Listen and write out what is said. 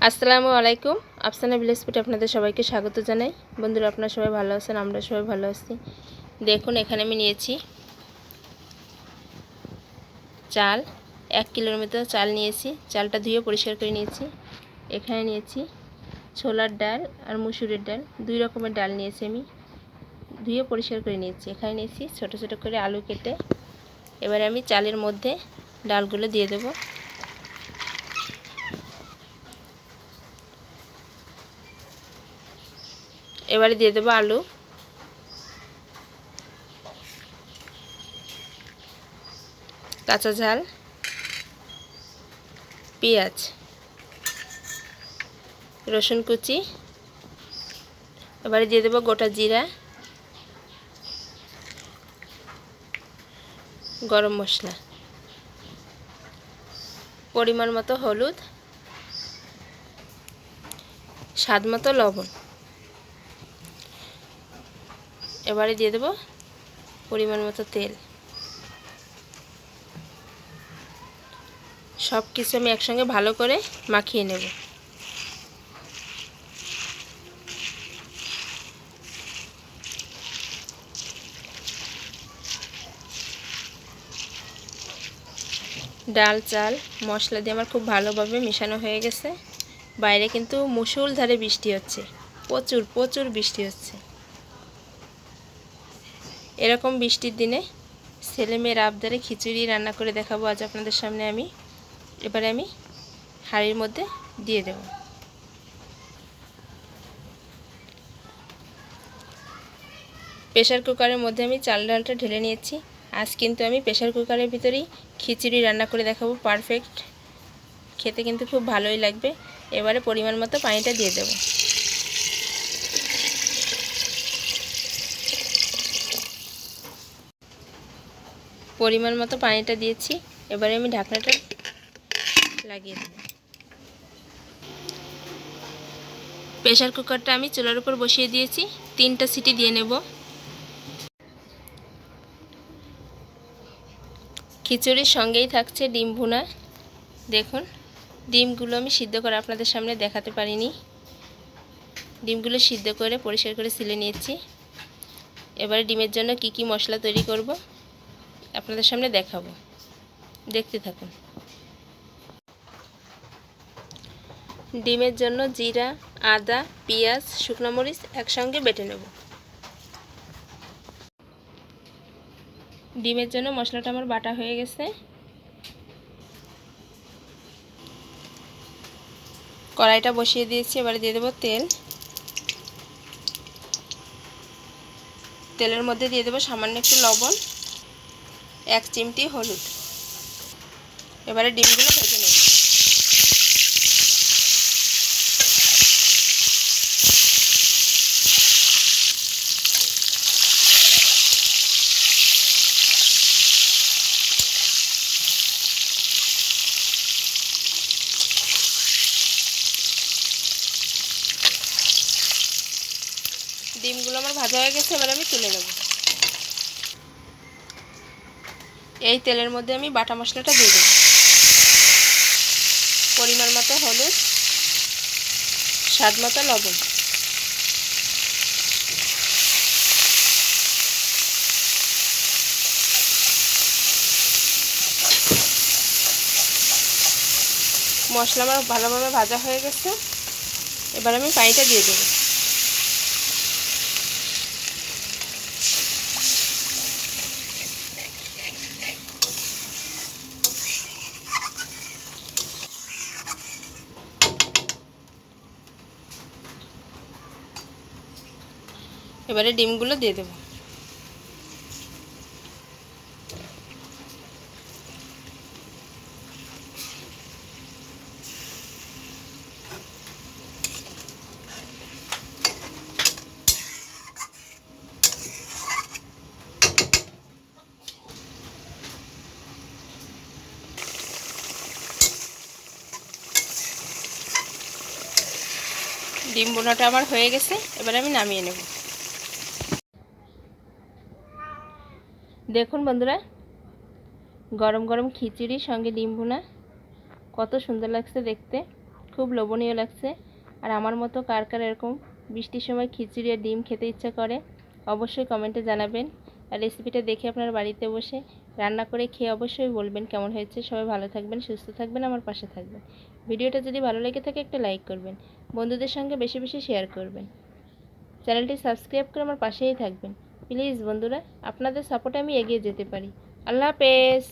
আসসালামু আলাইকুম। আফসানা ভিলেজ ফুডে আপনাদের সবাইকে স্বাগত জানাই। বন্ধুরা, আপনারা সবাই ভালো আছেন? আমরা সবাই ভালো আছি। দেখুন, এখানে আমি নিয়েছি চাল, 1 কিলোর মতো চাল নিয়েছি। চালটা ধুয়ে পরিষ্কার করে নিয়েছি। এখানে নিয়েছি ছোলার ডাল আর মুসুরের ডাল, 2 রকমের ডাল নিয়েছি আমি, ধুয়ে পরিষ্কার করে নিয়েছি। এখানে নিয়েছি ছোট ছোট করে আলু কেটে। এবারে আমি চালের মধ্যে ডালগুলো দিয়ে দেব। এবারে দিয়ে দেবো আলু, কাঁচা ঝাল, পেঁয়াজ, রসুন কুচি। এবারে দিয়ে দেবো গোটা জিরা, গরম মশলা, পরিমাণ মতো হলুদ, স্বাদ মতো লবণ। এবারে দিয়ে দেবো পরিমাণ মতো তেল। সব কিছু আমি একসঙ্গে ভালো করে মাখিয়ে নেব। ডাল চাল মশলা দিয়ে আমার খুব ভালোভাবে মেশানো হয়ে গেছে। বাইরে কিন্তু মুষলধারে বৃষ্টি হচ্ছে, প্রচুর প্রচুর বৃষ্টি হচ্ছে। এরকম বৃষ্টির দিনে ছেলেমেয়ের আবদারে খিচুড়ি রান্না করে দেখাবো আজ আপনাদের সামনে আমি। এবারে আমি হাঁড়ির মধ্যে দিয়ে দেব। প্রেসার কুকারের মধ্যে আমি চাল ডালটা ঢেলে নিয়েছি। আজ কিন্তু আমি প্রেসার কুকারের ভিতরেই খিচুড়ি রান্না করে দেখাবো, পারফেক্ট। খেতে কিন্তু খুব ভালোই লাগবে। এবারে পরিমাণ মতো পানিটা দিয়ে দেব। পরিমাণ মতো পানিটা দিয়েছি। এবারে আমি ঢাকনাটা লাগিয়ে দেব। প্রেসার কুকারটা আমি চুলার উপর বসিয়ে দিয়েছি। 3টা সিটি দিয়ে নেব। খিচুড়ির সঙ্গেই থাকছে ডিম ভুনা। দেখুন, ডিমগুলো আমি সিদ্ধ করে আপনাদের সামনে দেখাতে পারিনি। ডিমগুলো সিদ্ধ করে পরিষ্কার করে ছিলে নিয়েছি। এবারে ডিমের জন্য কি কি মশলা তৈরি করব আপনাদের সামনে দেখাবো, দেখতে থাকুন। ডিমের জন্য জিরা, আদা, পেঁয়াজ, শুকনো মরিচ একসঙ্গে বেটে নেব। ডিমের জন্য মশলাটা আমার বাটা হয়ে গেছে। কড়াইটা বসিয়ে দিয়েছি। এবারে দিয়ে দেবো তেল। তেলের মধ্যে দিয়ে দেবো সামান্য একটু লবণ, 1 চিমটি হলুদ। এবারে ডিমগুলো ভেজে নেব। ডিমগুলো আমার ভাজা হয়ে গেছে। এবার আমি তুলে নেব। এই তেলের মধ্যে আমি বাটা মশলাটা দিয়ে দেব। পরিমাণ মতো হলুদ, স্বাদ মতো লবণ। মশলা আমার ভালোভাবে ভাজা হয়ে গেছে। এবার আমি পানিটা দিয়ে দেব। এবারে ডিমগুলো দিয়ে দেব। ডিম বোনাটা আমার হয়ে গেছে। এবার আমি নামিয়ে নেব। দেখুন বন্ধুরা, গরম গরম খিচুড়ির সঙ্গে ডিম ভুনা কত সুন্দর লাগছে দেখতে। খুব লোভনীয় লাগছে। আর আমার মতো কার কার এরকম বৃষ্টির সময় খিচুড়ি আর ডিম খেতে ইচ্ছা করে অবশ্যই কমেন্টে জানাবেন। আর রেসিপিটা দেখে আপনার বাড়িতে বসে রান্না করে খেয়ে অবশ্যই বলবেন কেমন হয়েছে। সবাই ভালো থাকবেন, সুস্থ থাকবেন, আমার পাশে থাকবেন। ভিডিওটা যদি ভালো লেগে থাকে একটা লাইক করবেন, বন্ধুদের সঙ্গে বেশি বেশি শেয়ার করবেন, চ্যানেলটি সাবস্ক্রাইব করে আমার পাশেই থাকবেন প্লিজ বন্ধুরা। আপনাদের সাপোর্টে আমি এগিয়ে যেতে পারি। আল্লাহ হাফেজ।